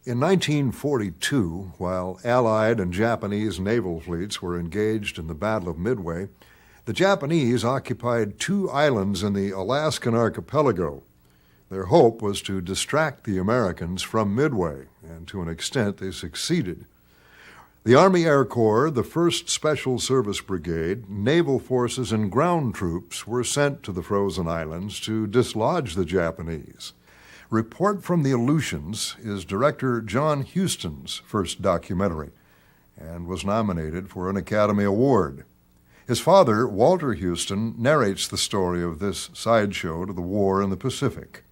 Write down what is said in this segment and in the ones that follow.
In 1942, while Allied and Japanese naval fleets were engaged in the Battle of Midway, the Japanese occupied 2 islands in the Alaskan archipelago. Their hope was to distract the Americans from Midway, and to an extent they succeeded. The Army Air Corps, the 1st Special Service Brigade, naval forces, and ground troops were sent to the frozen islands to dislodge the Japanese. Report from the Aleutians is director John Huston's first documentary and was nominated for an Academy Award. His father, Walter Huston, narrates the story of this sideshow to the war in the Pacific.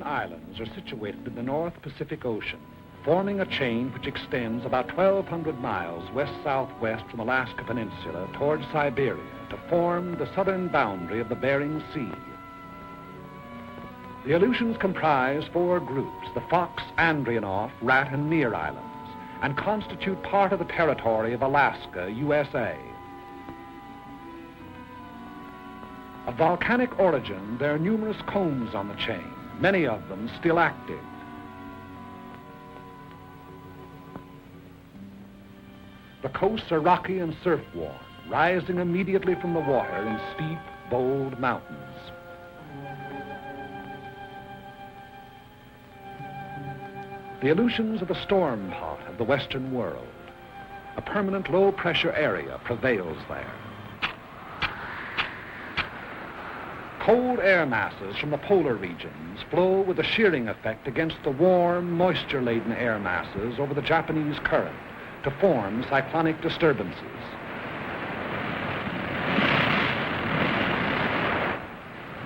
Islands are situated in the North Pacific Ocean, forming a chain which extends about 1,200 miles west-southwest from Alaska Peninsula towards Siberia to form the southern boundary of the Bering Sea. The Aleutians comprise 4 groups, the Fox, Andreanoff, Rat, and Near Islands, and constitute part of the territory of Alaska, USA. Of volcanic origin, there are numerous cones on the chain, many of them still active. The coasts are rocky and surf-worn, rising immediately from the water in steep, bold mountains. The Aleutians are the storm pot of the Western world. A permanent low-pressure area prevails there. Cold air masses from the polar regions flow with a shearing effect against the warm, moisture-laden air masses over the Japanese current to form cyclonic disturbances.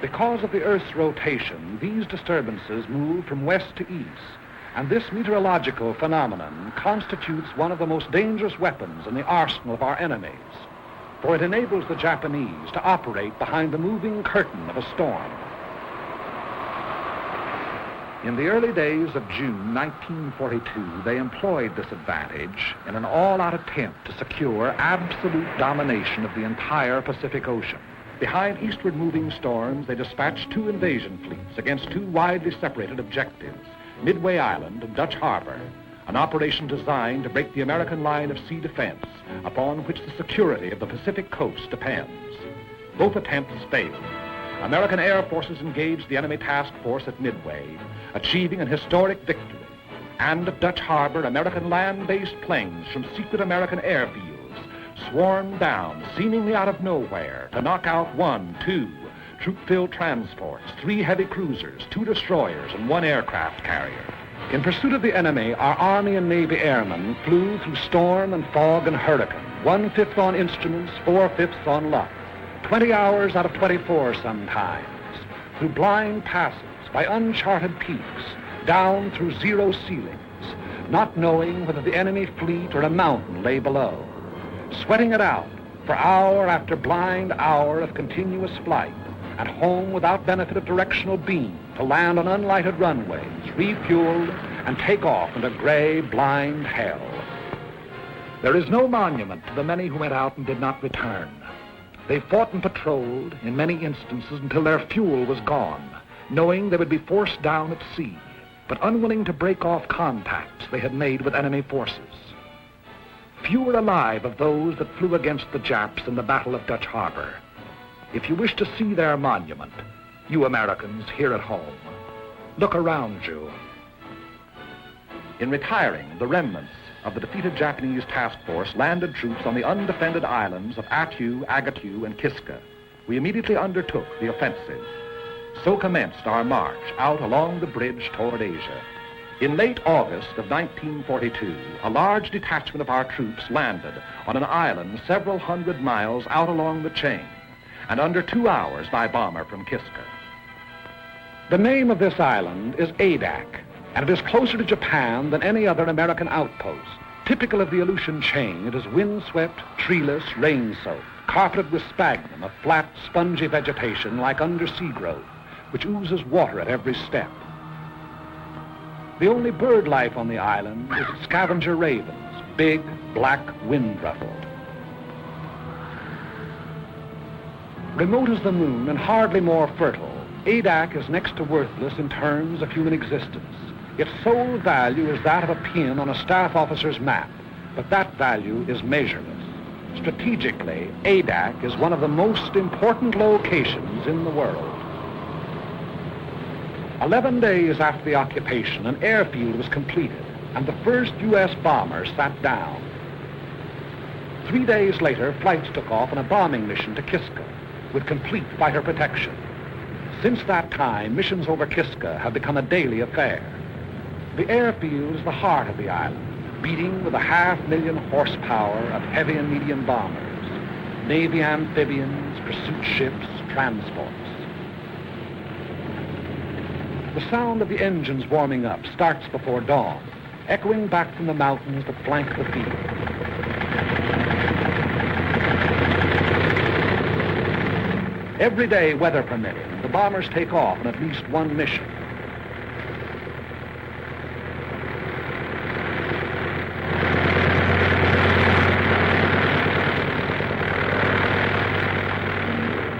Because of the Earth's rotation, these disturbances move from west to east, and this meteorological phenomenon constitutes one of the most dangerous weapons in the arsenal of our enemies, for it enables the Japanese to operate behind the moving curtain of a storm. In the early days of June 1942, they employed this advantage in an all-out attempt to secure absolute domination of the entire Pacific Ocean. Behind eastward moving storms, they dispatched 2 invasion fleets against 2 widely separated objectives, Midway Island and Dutch Harbor, an operation designed to break the American line of sea defense upon which the security of the Pacific coast depends. Both attempts failed. American air forces engaged the enemy task force at Midway, achieving an historic victory. And at Dutch Harbor, American land-based planes from secret American airfields swarmed down, seemingly out of nowhere, to knock out 1, 2 troop-filled transports, 3 heavy cruisers, 2 destroyers, and 1 aircraft carrier. In pursuit of the enemy, our Army and Navy airmen flew through storm and fog and hurricane, 1/5 on instruments, 4/5 on luck, 20 hours out of 24 sometimes, through blind passes, by uncharted peaks, down through zero ceilings, not knowing whether the enemy fleet or a mountain lay below, sweating it out for hour after blind hour of continuous flight, and home without benefit of directional beam to land on unlighted runways, refueled, and take off into gray, blind hell. There is no monument to the many who went out and did not return. They fought and patrolled, in many instances, until their fuel was gone, knowing they would be forced down at sea, but unwilling to break off contacts they had made with enemy forces. Few are alive of those that flew against the Japs in the Battle of Dutch Harbor. If you wish to see their monument, you Americans here at home, look around you. In retiring, the remnants of the defeated Japanese task force landed troops on the undefended islands of Attu, Agatu, and Kiska. We immediately undertook the offensive. So commenced our march out along the bridge toward Asia. In late August of 1942, a large detachment of our troops landed on an island several hundred miles out along the chain, and under 2 hours by bomber from Kiska. The name of this island is Adak, And it is closer to Japan than any other American outpost. Typical of the Aleutian chain, it is windswept, treeless, rain-soaked, carpeted with sphagnum, a flat, spongy vegetation like undersea growth, which oozes water at every step. The only bird life on the island is its scavenger ravens, big, black, wind-ruffled. Remote as the moon and hardly more fertile, Adak is next to worthless in terms of human existence. Its sole value is that of a pin on a staff officer's map, but that value is measureless. Strategically, Adak is one of the most important locations in the world. 11 days after the occupation, an airfield was completed, and the first U.S. bomber sat down. 3 days later, flights took off on a bombing mission to Kiska, with complete fighter protection. Since that time, missions over Kiska have become a daily affair. The airfield is the heart of the island, beating with 500,000 horsepower of heavy and medium bombers, Navy amphibians, pursuit ships, transports. The sound of the engines warming up starts before dawn, echoing back from the mountains that flank the field. Every day, weather permitting, the bombers take off on at least one mission.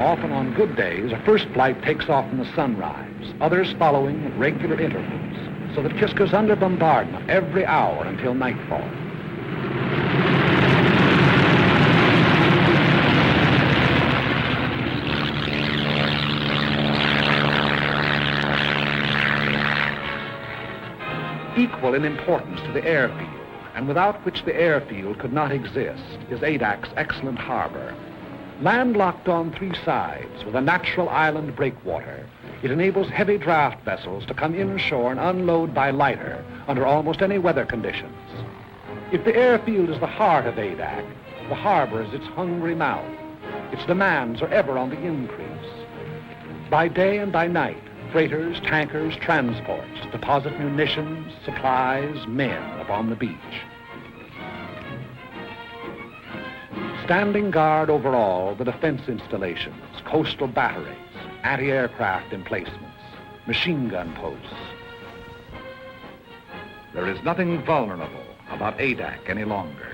Often on good days, a first flight takes off in the sunrise, others following at regular intervals, so that Kiska's under bombardment every hour until nightfall. Equal in importance to the airfield, and without which the airfield could not exist, is Adak's excellent harbor. Landlocked on 3 sides with a natural island breakwater, it enables heavy draft vessels to come inshore and unload by lighter under almost any weather conditions. If the airfield is the heart of Adak, the harbor is its hungry mouth. Its demands are ever on the increase. By day and by night, freighters, tankers, transports deposit munitions, supplies, men upon the beach. Standing guard over all the defense installations, coastal batteries, anti-aircraft emplacements, machine gun posts. There is nothing vulnerable about Adak any longer.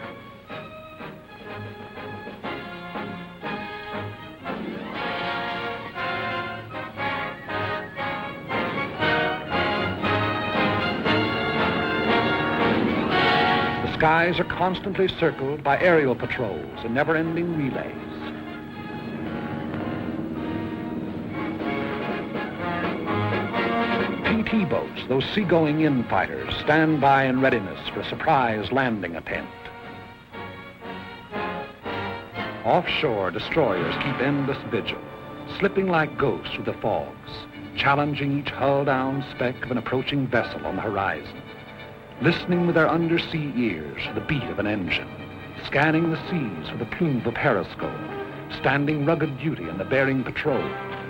The skies are constantly circled by aerial patrols and never-ending relays. PT boats, those seagoing in-fighters, stand by in readiness for a surprise landing attempt. Offshore, destroyers keep endless vigil, slipping like ghosts through the fogs, challenging each hull-down speck of an approaching vessel on the horizon, listening with their undersea ears for the beat of an engine, scanning the seas with a plume of a periscope, standing rugged duty on the Bering Patrol,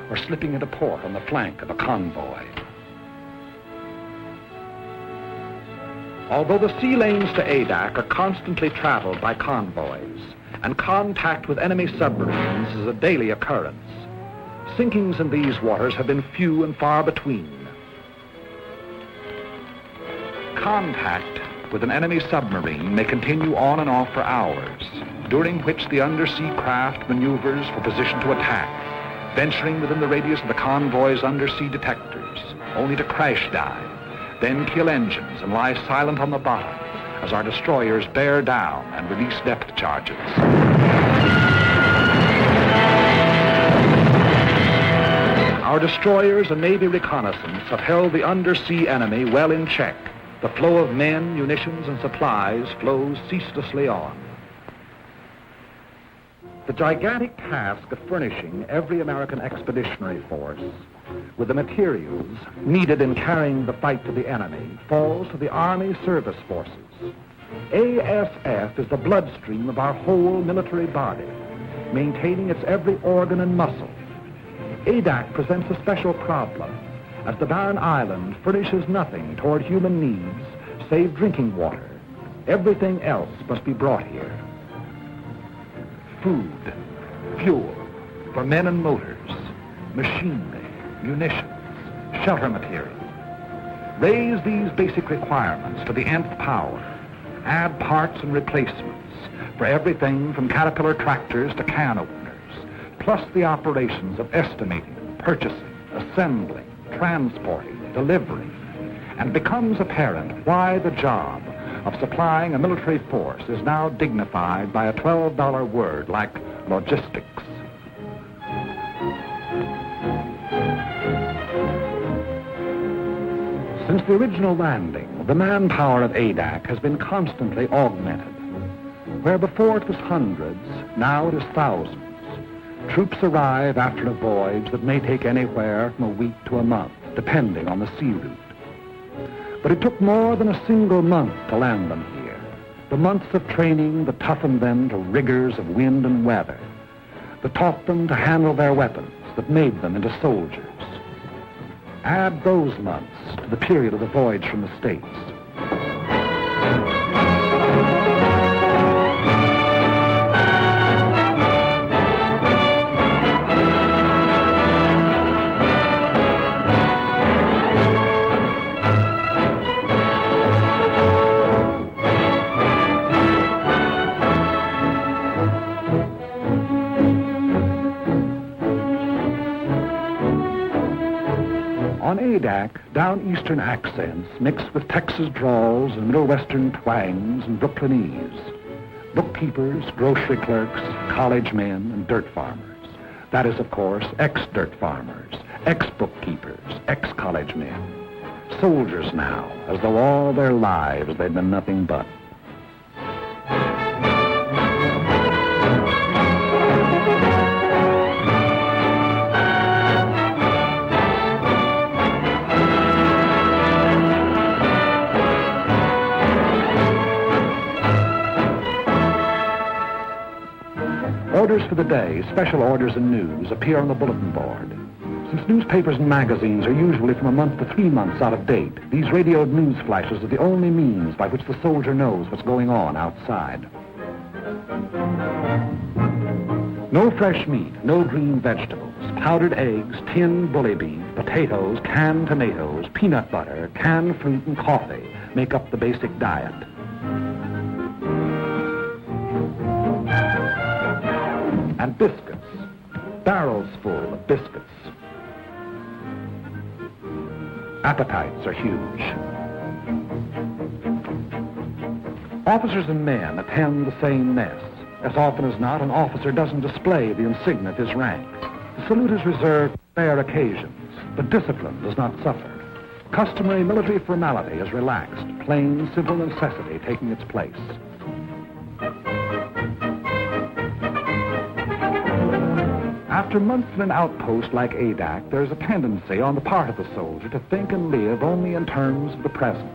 or slipping into port on the flank of a convoy. Although the sea lanes to Adak are constantly traveled by convoys, and contact with enemy submarines is a daily occurrence, sinkings in these waters have been few and far between. Contact with an enemy submarine may continue on and off for hours, during which the undersea craft maneuvers for position to attack, venturing within the radius of the convoy's undersea detectors, only to crash dive, then kill engines and lie silent on the bottom as our destroyers bear down and release depth charges. Our destroyers and Navy reconnaissance have held the undersea enemy well in check. The flow of men, munitions, and supplies flows ceaselessly on. The gigantic task of furnishing every American expeditionary force with the materials needed in carrying the fight to the enemy falls to the Army Service Forces. ASF is the bloodstream of our whole military body, maintaining its every organ and muscle. Adak presents a special problem. as the barren island furnishes nothing toward human needs save drinking water. Everything else must be brought here. Food, fuel for men and motors, machinery, munitions, shelter material. Raise these basic requirements to the nth power. Add parts and replacements for everything from Caterpillar tractors to can openers, plus the operations of estimating, purchasing, assembling, transporting, delivering, and becomes apparent why the job of supplying a military force is now dignified by a $12 word like logistics. Since the original landing, the manpower of ADAC has been constantly augmented. Where before it was hundreds, now it is thousands. Troops arrive after a voyage that may take anywhere from a week to a month, depending on the sea route. But it took more than a single month to land them here. The months of training that toughened them to rigors of wind and weather, that taught them to handle their weapons, that made them into soldiers. Add those months to the period of the voyage from the States. On ADAC, down-eastern accents mixed with Texas drawls and Middle Western twangs and Brooklynese. Bookkeepers, grocery clerks, college men, and dirt farmers. That is, of course, ex-dirt farmers, ex-bookkeepers, ex-college men. Soldiers now, as though all their lives they'd been nothing but. Orders for the day, special orders and news appear on the bulletin board. Since newspapers and magazines are usually from a month to 3 months out of date, these radioed news flashes are the only means by which the soldier knows what's going on outside. No fresh meat, no green vegetables, powdered eggs, tinned bully beef, potatoes, canned tomatoes, peanut butter, canned fruit, and coffee make up the basic diet. And biscuits, barrels full of biscuits. Appetites are huge. Officers and men attend the same mess. As often as not, an officer doesn't display the insignia of his rank. The salute is reserved for rare occasions, but discipline does not suffer. Customary military formality is relaxed, plain, simple necessity taking its place. After months in an outpost like ADAC, there's a tendency on the part of the soldier to think and live only in terms of the present.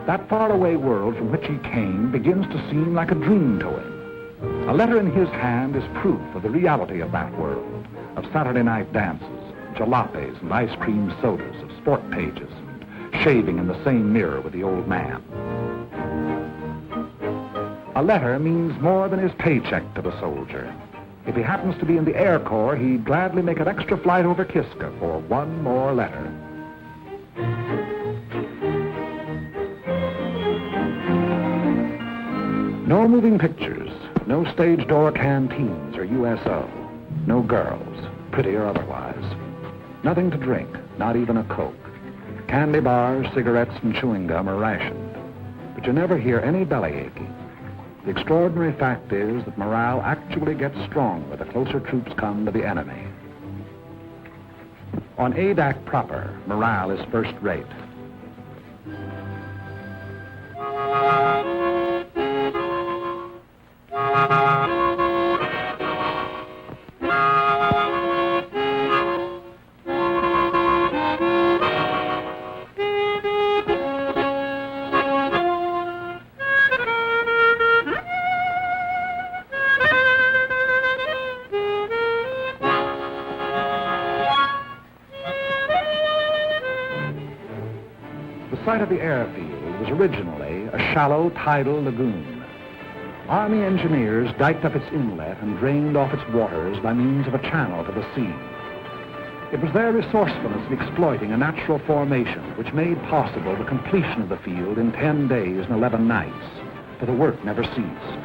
That faraway world from which he came begins to seem like a dream to him. A letter in his hand is proof of the reality of that world, of Saturday night dances, jalopies and ice cream sodas, of sport pages, and shaving in the same mirror with the old man. A letter means more than his paycheck to the soldier. If he happens to be in the Air Corps, he'd gladly make an extra flight over Kiska for one more letter. No moving pictures, no stage door canteens or USO, no girls, pretty or otherwise. Nothing to drink, not even a Coke. Candy bars, cigarettes, and chewing gum are rationed, but you never hear any belly aching. The extraordinary fact is that morale actually gets stronger the closer troops come to the enemy. On ADAC proper, morale is first rate. site of the airfield was originally a shallow tidal lagoon. Army engineers diked up its inlet and drained off its waters by means of a channel to the sea. It was their resourcefulness in exploiting a natural formation which made possible the completion of the field in 10 days and 11 nights, for the work never ceased.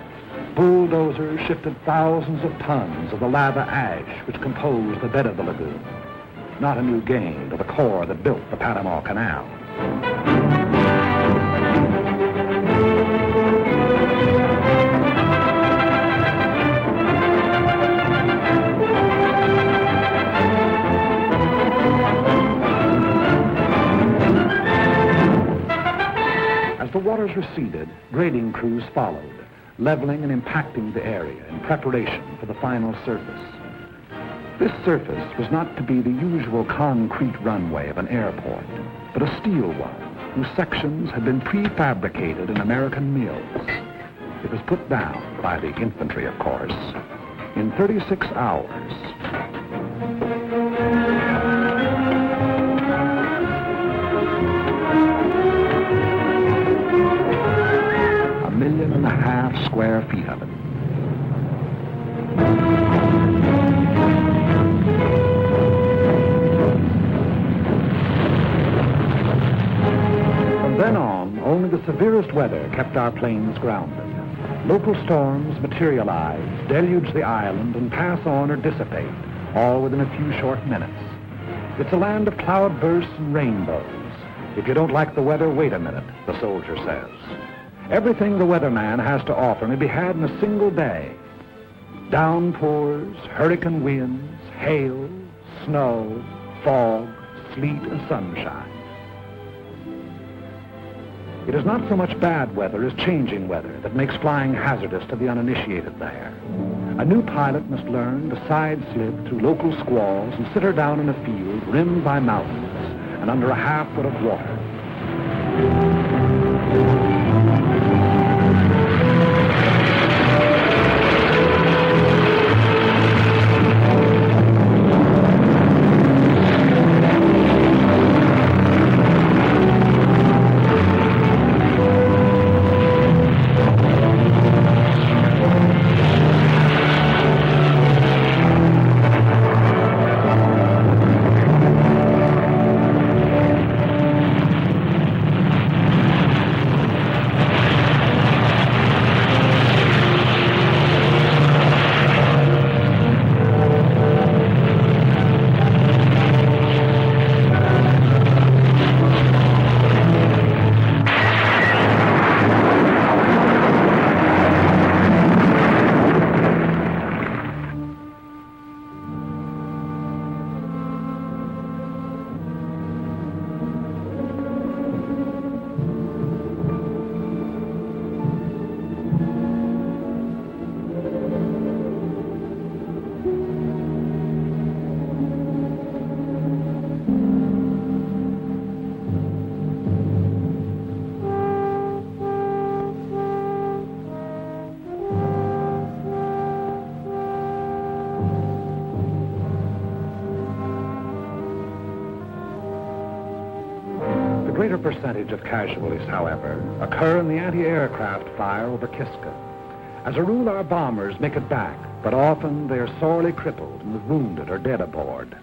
Bulldozers shifted thousands of tons of the lava ash which composed the bed of the lagoon. Not a new gain to the corps that built the Panama Canal. As the waters receded, grading crews followed, leveling and impacting the area in preparation for the final surface. This surface was not to be the usual concrete runway of an airport, but a steel one, whose sections had been prefabricated in American mills. It was put down by the infantry, of course, in 36 hours. A 1.5 million square feet of it. From then on, only the severest weather kept our planes grounded. Local storms materialize, deluge the island, and pass on or dissipate, all within a few short minutes. It's a land of cloudbursts and rainbows. If you don't like the weather, wait a minute, the soldier says. Everything the weatherman has to offer may be had in a single day. Downpours, hurricane winds, hail, snow, fog, sleet, and sunshine. It is not so much bad weather as changing weather that makes flying hazardous to the uninitiated there. A new pilot must learn to side-slip through local squalls and sit her down in a field rimmed by mountains and under a half-foot of water. The greater percentage of casualties, however, occur in the anti-aircraft fire over Kiska. As a rule, our bombers make it back, but often they are sorely crippled and with wounded or dead aboard.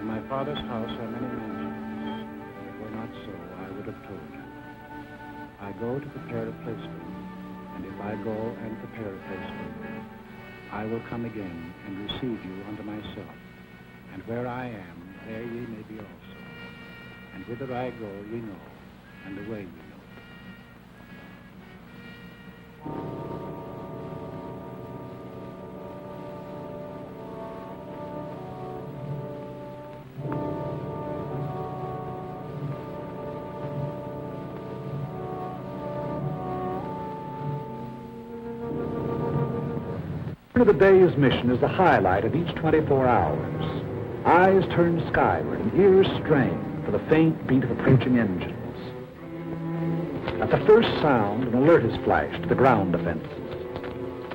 In my father's house are many mansions. If it were not so, I would have told you. I go to prepare a place for you, and if I go and prepare a place for you, I will come again and receive you unto myself. And where I am, there ye may be also. And whither I go, ye know, and the way ye know. The day's mission is the highlight of each 24 hours. Eyes turn skyward and ears strain for the faint beat of approaching engines. A At the first sound, an alert is flashed to the ground defenses.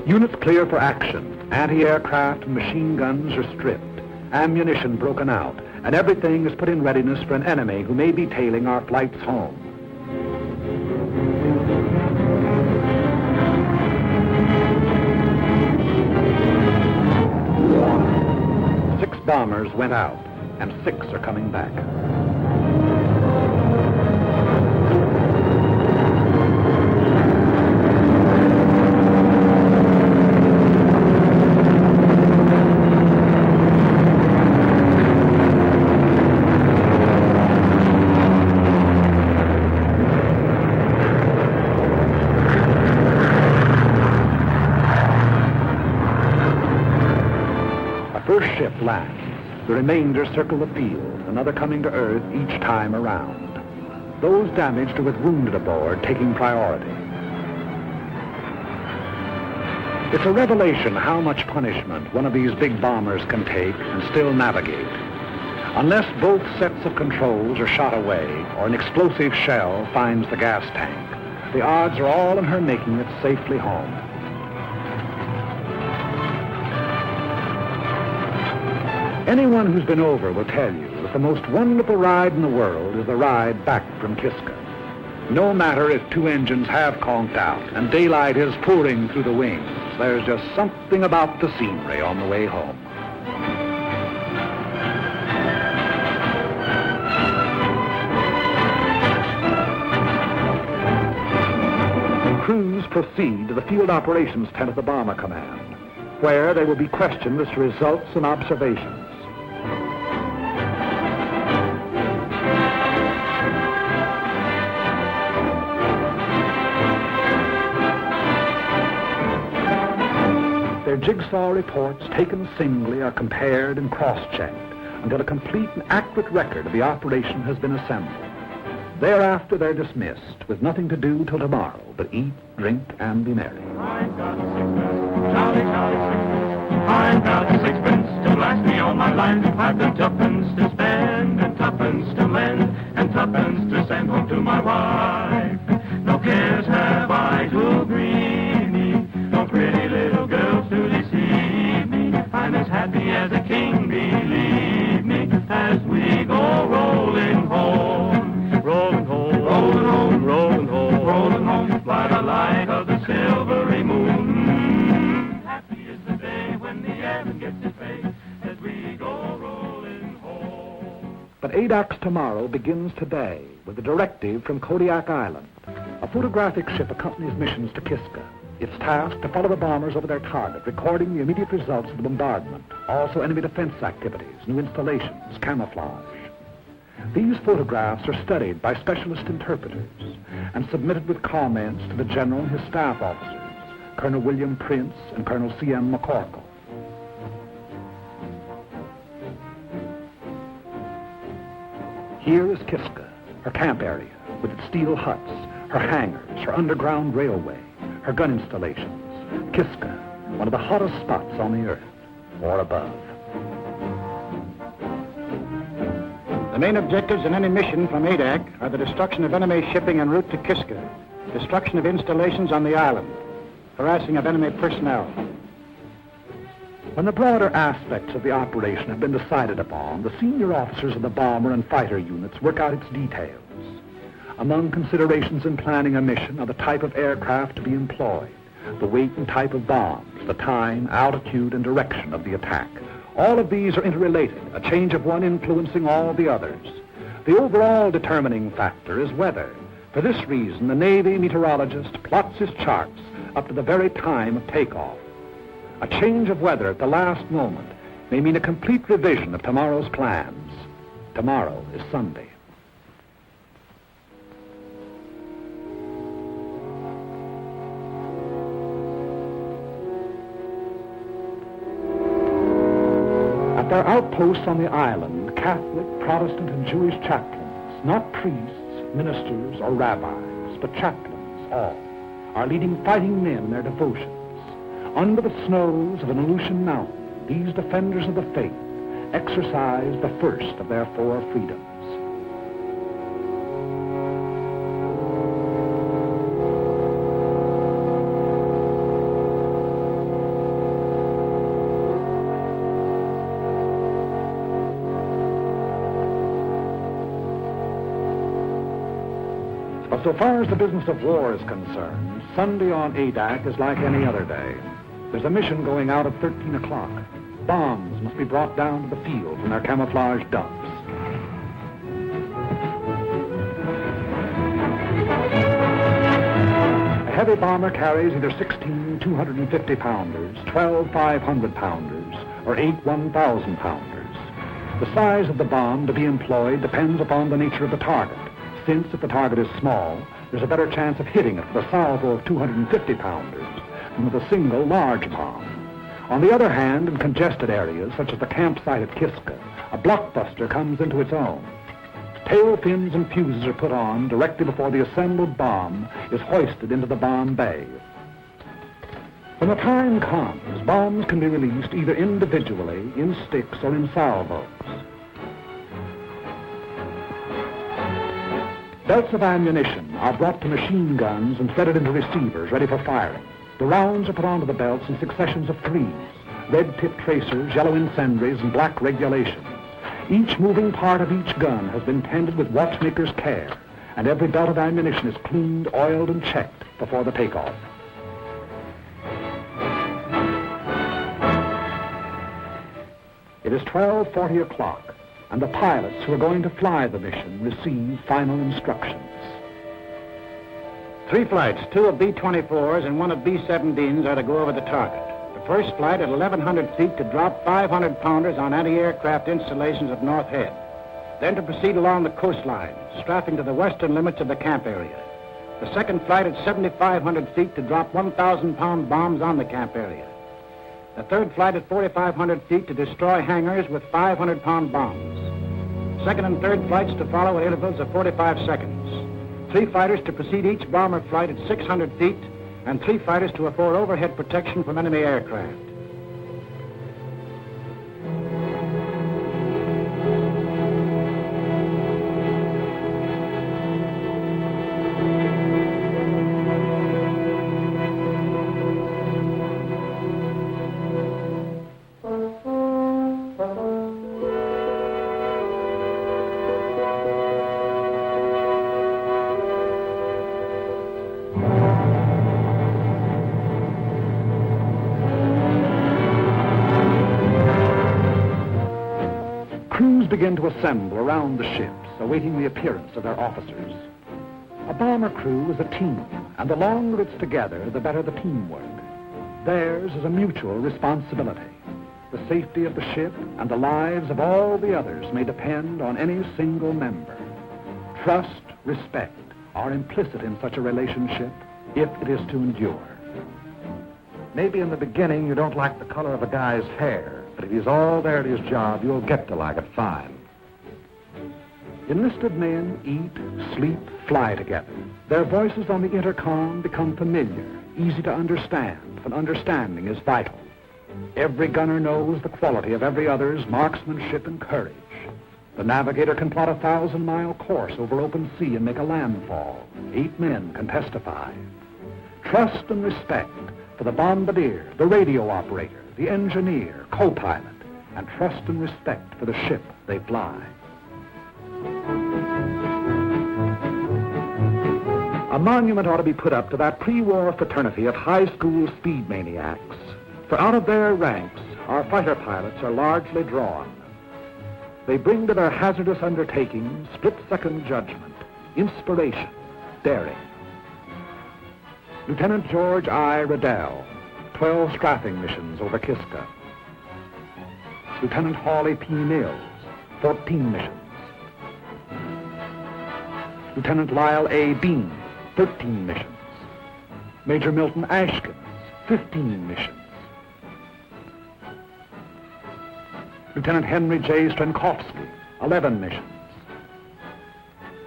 Units clear for action. Anti-aircraft and machine guns are stripped, ammunition broken out, and everything is put in readiness for an enemy who may be tailing our flights home. Six bombers went out, and 6 are coming back. First ship lands. The remainder circle the field, another coming to Earth each time around. Those damaged or with wounded aboard taking priority. It's a revelation how much punishment one of these big bombers can take and still navigate. Unless both sets of controls are shot away or an explosive shell finds the gas tank, the odds are all in her making it safely home. Anyone who's been over will tell you that the most wonderful ride in the world is the ride back from Kiska. No matter if 2 engines have conked out and daylight is pouring through the wings, there's just something about the scenery on the way home. Crews proceed to the field operations tent of the Bomber Command, where they will be questioned as to results and observations. Their jigsaw reports taken singly are compared and cross-checked until a complete and accurate record of the operation has been assembled. Thereafter they're dismissed with nothing to do till tomorrow but eat, drink, and be merry. I've got a sixpence, jolly, jolly sixpence. I've got a sixpence to last me all my life. I've got 2pence to spend and 2pence to lend and 2pence to send home to my wife. No cares have I to grieve me, no pretty little girls to deceive me. I'm as happy as a king, believe me, as we go rolling home. Rolling home, rolling home, rolling home, rolling home, by the light of the silvery moon. Happy is the day when the airman gets his pay, as we go rolling home. But ADAC's tomorrow begins today with a directive from Kodiak Island. A photographic ship accompanies missions to Kiska. It's tasked to follow the bombers over their target, recording the immediate results of the bombardment, also enemy defense activities, new installations, camouflage. These photographs are studied by specialist interpreters and submitted with comments to the General and his staff officers, Colonel William Prince and Colonel C.M. McCorkle. Here is Kiska, her camp area, with its steel huts, her hangars, her underground railway, her gun installations. Kiska, one of the hottest spots on the Earth, or above. The main objectives in any mission from ADAC are the destruction of enemy shipping en route to Kiska, destruction of installations on the island, harassing of enemy personnel. When the broader aspects of the operation have been decided upon, the senior officers of the bomber and fighter units work out its details. Among considerations in planning a mission are the type of aircraft to be employed, the weight and type of bombs, the time, altitude, and direction of the attack. All of these are interrelated, a change of one influencing all the others. The overall determining factor is weather. For this reason, the Navy meteorologist plots his charts up to the very time of takeoff. A change of weather at the last moment may mean a complete revision of tomorrow's plans. Tomorrow is Sunday. At their outposts on the island, Catholic, Protestant, and Jewish chaplains, not priests, ministers, or rabbis, but chaplains, all, are leading fighting men in their devotions. Under the snows of an Aleutian mountain, these defenders of the faith exercise the first of their 4 freedoms. so far as the business of war is concerned, Sunday on Adak is like any other day. There's a mission going out at 13 o'clock. Bombs must be brought down to the field from their camouflage dumps. A heavy bomber carries either 16 250-pounders, 12 500-pounders, or 8 1,000-pounders. The size of the bomb to be employed depends upon the nature of the target, since if the target is small, there's a better chance of hitting it with a salvo of 250-pounders than with a single large bomb. On the other hand, in congested areas, such as the campsite at Kiska, a blockbuster comes into its own. Tail fins and fuses are put on directly before the assembled bomb is hoisted into the bomb bay. When the time comes, bombs can be released either individually, in sticks, or in salvos. Belts of ammunition are brought to machine guns and threaded into receivers ready for firing. The rounds are put onto the belts in successions of threes, red-tip tracers, yellow incendiaries, and black regulations. Each moving part of each gun has been tended with watchmaker's care, and every belt of ammunition is cleaned, oiled, and checked before the takeoff. It is 12:40 o'clock, and the pilots who are going to fly the mission receive final instructions. 3 flights, 2 of B-24s and 1 of B-17s are to go over the target. The first flight at 1,100 feet to drop 500-pounders on anti-aircraft installations at North Head. Then to proceed along the coastline, strapping to the western limits of the camp area. The second flight at 7,500 feet to drop 1,000-pound bombs on the camp area. The third flight at 4,500 feet to destroy hangars with 500-pound bombs. Second and third flights to follow at intervals of 45 seconds. 3 fighters to precede each bomber flight at 600 feet, and 3 fighters to afford overhead protection from enemy aircraft. Crews begin to assemble around the ships, awaiting the appearance of their officers. A bomber crew is a team, and the longer it's together, the better the teamwork. Theirs is a mutual responsibility. The safety of the ship and the lives of all the others may depend on any single member. Trust, respect are implicit in such a relationship if it is to endure. Maybe in the beginning you don't like the color of a guy's hair, but if he's all there at his job, you'll get to like it fine. Enlisted men eat, sleep, fly together. Their voices on the intercom become familiar, easy to understand, and understanding is vital. Every gunner knows the quality of every other's marksmanship and courage. The navigator can plot a 1,000-mile course over open sea and make a landfall. 8 men can testify. Trust and respect for the bombardier, the radio operator, the engineer, co-pilot, and trust and respect for the ship they fly. A monument ought to be put up to that pre-war fraternity of high school speed maniacs, for out of their ranks, our fighter pilots are largely drawn. They bring to their hazardous undertakings split-second judgment, inspiration, daring. Lieutenant George I. Riddell, 12 strafing missions over Kiska. Lieutenant Hawley P. Mills, 14 missions. Lieutenant Lyle A. Bean, 13 missions. Major Milton Ashkins, 15 missions. Lieutenant Henry J. Strenkowski, 11 missions.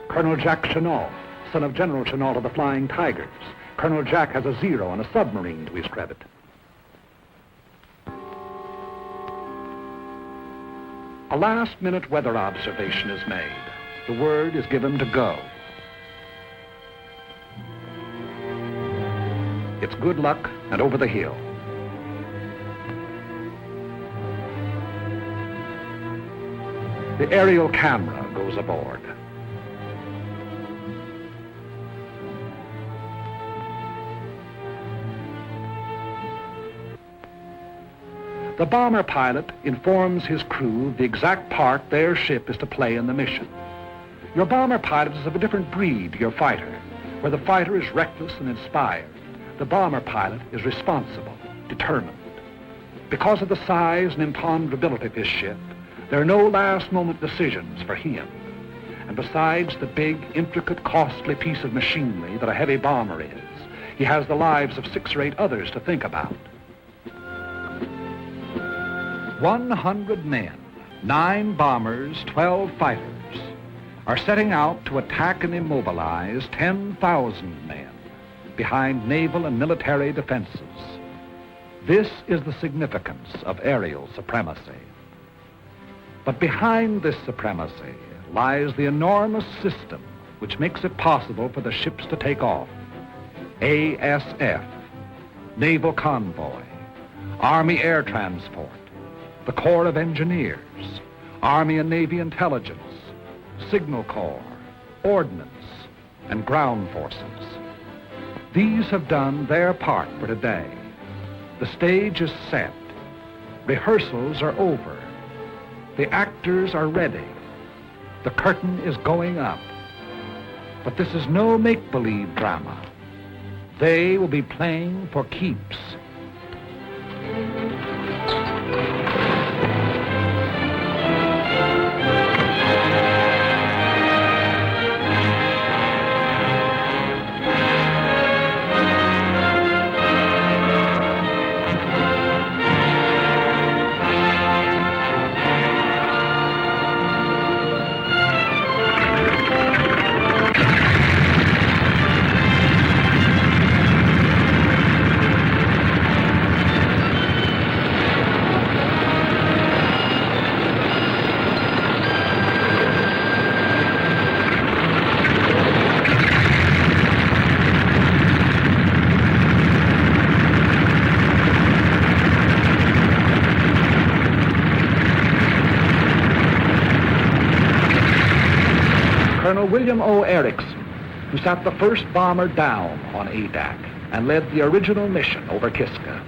Colonel Jack Chenault, son of General Chenault of the Flying Tigers. Colonel Jack has a 0 on a submarine to his credit. A last-minute weather observation is made. The word is given to go. It's good luck and over the hill. The aerial camera goes aboard. The bomber pilot informs his crew the exact part their ship is to play in the mission. Your bomber pilot is of a different breed to your fighter. Where the fighter is reckless and inspired, the bomber pilot is responsible, determined. Because of the size and imponderability of his ship, there are no last-moment decisions for him. And besides the big, intricate, costly piece of machinery that a heavy bomber is, he has the lives of 6 or 8 others to think about. 100 men, 9 bombers, 12 fighters, are setting out to attack and immobilize 10,000 men behind naval and military defenses. This is the significance of aerial supremacy. But behind this supremacy lies the enormous system which makes it possible for the ships to take off. ASF, Naval Convoy, Army Air Transport, the Corps of Engineers, Army and Navy Intelligence, Signal Corps, Ordnance, and Ground Forces. These have done their part for today. The stage is set. Rehearsals are over. The actors are ready. The curtain is going up. But this is no make-believe drama. They will be playing for keeps. Colonel William O. Erickson, who sat the first bomber down on Adak and led the original mission over Kiska.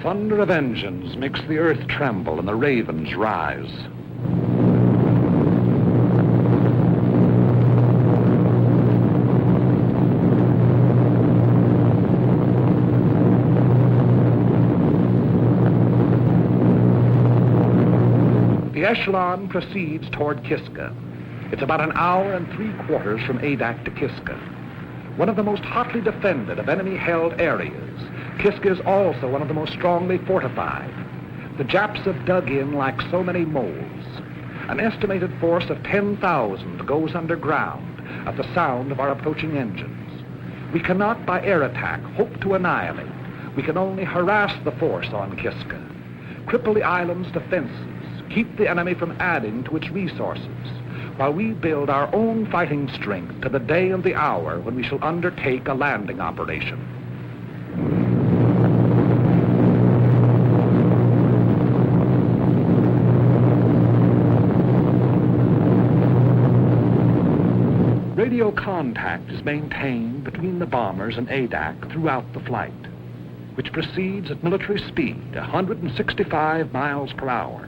thunder of engines makes the earth tremble and the ravens rise. The echelon proceeds toward Kiska. It's about an hour and 3/4 from Adak to Kiska, one of the most hotly defended of enemy-held areas. Kiska is also one of the most strongly fortified. The Japs have dug in like so many moles. An estimated force of 10,000 goes underground at the sound of our approaching engines. We cannot, by air attack, hope to annihilate. We can only harass the force on Kiska, cripple the island's defenses, keep the enemy from adding to its resources, while we build our own fighting strength to the day and the hour when we shall undertake a landing operation. Radio contact is maintained between the bombers and Adak throughout the flight, which proceeds at military speed, 165 miles per hour.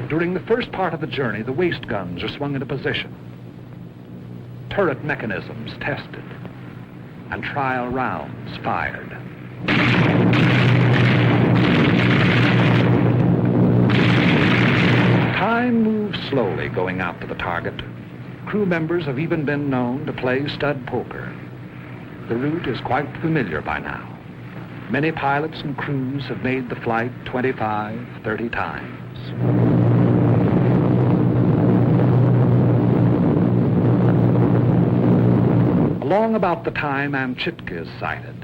During the first part of the journey, the waist guns are swung into position, turret mechanisms tested, and trial rounds fired. Time moves slowly going out to the target. Crew members have even been known to play stud poker. The route is quite familiar by now. Many pilots and crews have made the flight 25, 30 times. Along about the time Amchitka is sighted,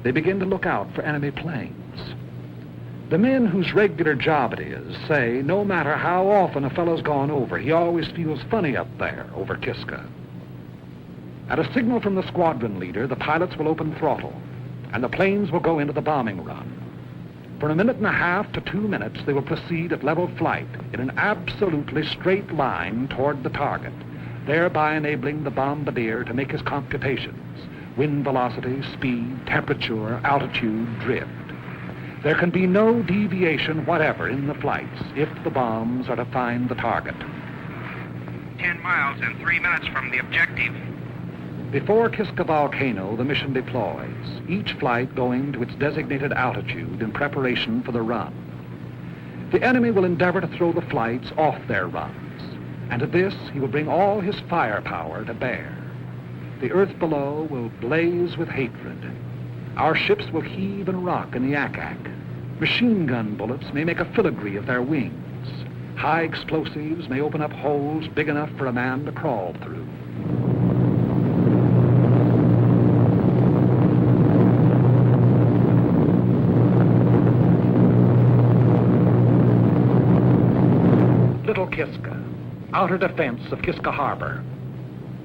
they begin to look out for enemy planes. The men whose regular job it is say no matter how often a fellow's gone over, he always feels funny up there over Kiska. At a signal from the squadron leader, the pilots will open throttle, and the planes will go into the bombing run. For a minute and a half to 2 minutes, they will proceed at level flight in an absolutely straight line toward the target, thereby enabling the bombardier to make his computations: wind velocity, speed, temperature, altitude, drift. There can be no deviation whatever in the flights if the bombs are to find the target. 10 miles and 3 minutes from the objective. Before Kiska Volcano, the mission deploys, each flight going to its designated altitude in preparation for the run. The enemy will endeavor to throw the flights off their runs, and to this he will bring all his firepower to bear. The earth below will blaze with hatred. Our ships will heave and rock in the ack-ack. Machine gun bullets may make a filigree of their wings. High explosives may open up holes big enough for a man to crawl through. Little Kiska, outer defense of Kiska Harbor.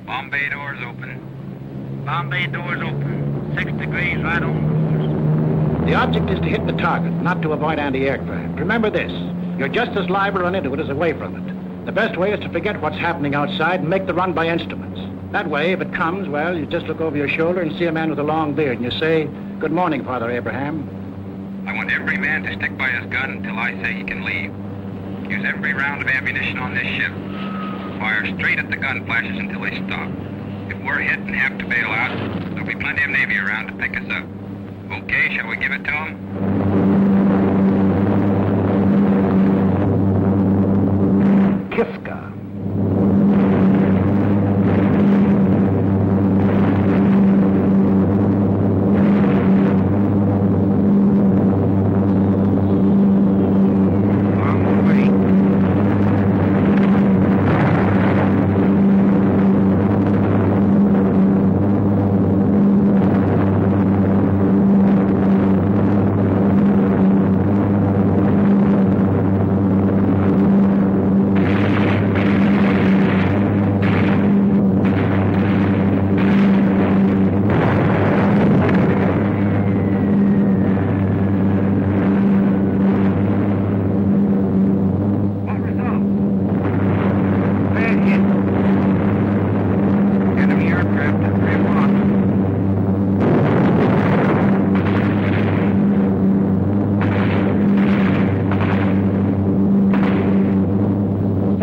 Bomb bay doors open. Bomb bay doors open. 6 degrees right on course. The object is to hit the target, not to avoid anti-aircraft. Remember this, you're just as liable to run into it as away from it. The best way is to forget what's happening outside and make the run by instruments. That way, if it comes, well, you just look over your shoulder and see a man with a long beard, and you say, "Good morning, Father Abraham." I want every man to stick by his gun until I say he can leave. Use every round of ammunition on this ship. Fire straight at the gun flashes until they stop. If we're hit and have to bail out, there'll be plenty of Navy around to pick us up. Okay, shall we give it to them? Kiska.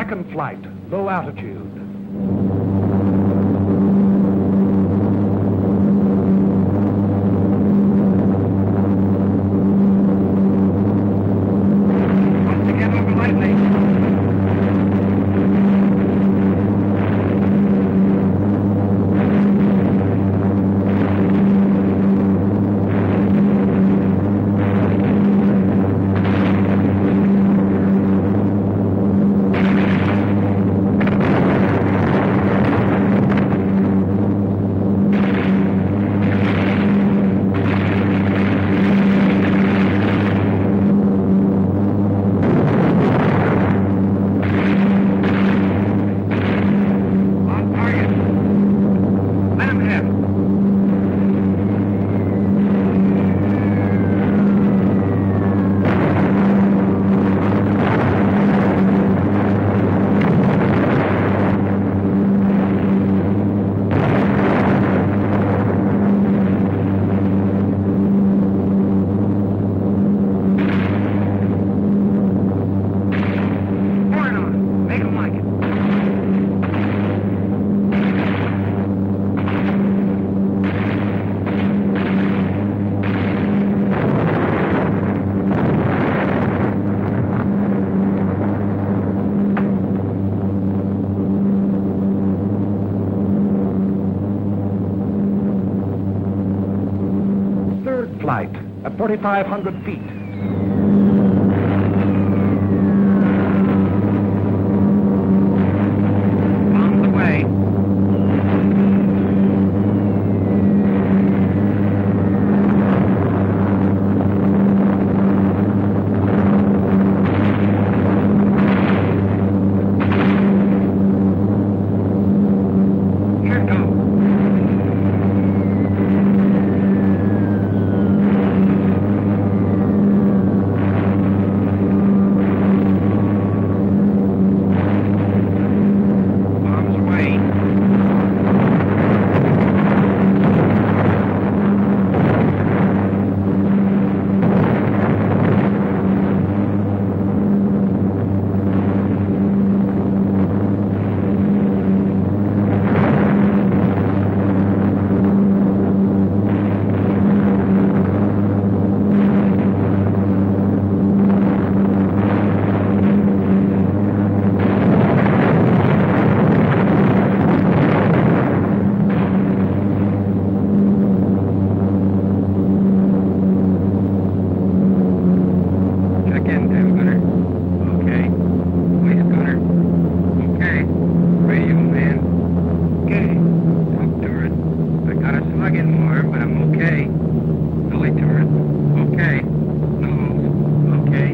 Second flight, low altitude. Once again, over lightly. On target. Let him hit. Pour it on him. Make him like it. Third flight at 4,500 feet. Bombs away. Here it goes. Bombs away. Check in, Tim Gunner. Okay. Waist gunner. Okay. Radio man. Okay. Top turret. I got a slug in more, but I'm okay. Billy turret. Okay. Nose. Okay.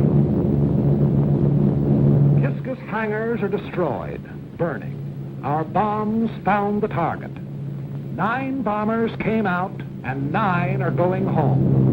Kiska's hangars are destroyed, burning. Our bombs found the target. 9 bombers came out, and 9 are going home.